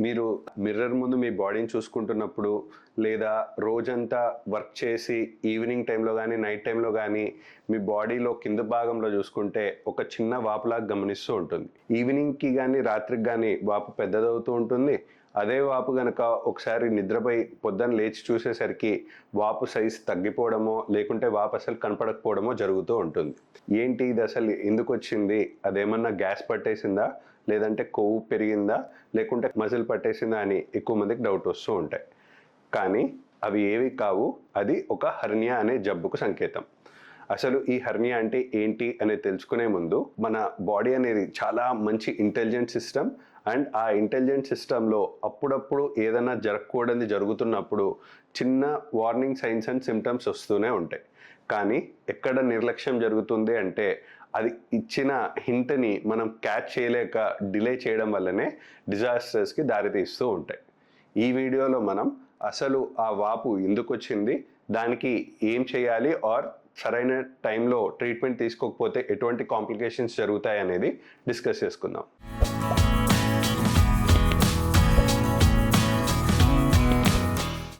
మీరు మిర్రర్ ముందు మీ బాడీని చూసుకుంటున్నప్పుడు లేదా రోజంతా వర్క్ చేసి ఈవినింగ్ టైంలో కానీ నైట్ టైంలో కానీ మీ బాడీలో కింద భాగంలో చూసుకుంటే ఒక చిన్న వాపులాగా గమనిస్తూ ఉంటుంది. ఈవినింగ్కి కానీ రాత్రికి కానీ వాపు పెద్దదవుతూ ఉంటుంది. అదే వాపు కనుక ఒకసారి నిద్రపోయి పొద్దున్న లేచి చూసేసరికి వాపు సైజ్ తగ్గిపోవడమో లేకుంటే వాపు అసలు కనపడకపోవడమో జరుగుతూ ఉంటుంది. ఏంటి ఇది అసలు ఎందుకు వచ్చింది, అదేమన్నా గ్యాస్ పట్టేసిందా లేదంటే కొవ్వు పెరిగిందా లేకుంటే మజిల్ పట్టేసిందా అని ఎక్కువ మందికి డౌట్ వస్తూ ఉంటాయి. కానీ అవి ఏవి కావు, అది ఒక హెర్నియా అనే జబ్బుకు సంకేతం. అసలు ఈ హెర్నియా అంటే ఏంటి అనేది తెలుసుకునే ముందు మన బాడీ అనేది చాలా మంచి ఇంటెలిజెంట్ సిస్టమ్ అండ్ ఆ ఇంటెలిజెంట్ సిస్టంలో అప్పుడప్పుడు ఏదైనా జరగకూడదు జరుగుతున్నప్పుడు చిన్న వార్నింగ్ సైన్స్ అండ్ సిమ్టమ్స్ వస్తూనే ఉంటాయి. కానీ ఎక్కడ నిర్లక్ష్యం జరుగుతుంది అంటే అది ఇచ్చిన హింట్ని మనం క్యాచ్ చేయలేక డిలే చేయడం వల్లనే డిజాస్టర్స్కి దారితీస్తూ ఉంటాయి. ఈ వీడియోలో మనం అసలు ఆ వాపు ఎందుకు వచ్చింది, దానికి ఏం చేయాలి ఆర్ సరైన టైంలో ట్రీట్మెంట్ తీసుకోకపోతే ఎటువంటి కాంప్లికేషన్స్ జరుగుతాయి అనేది డిస్కస్ చేసుకుందాం.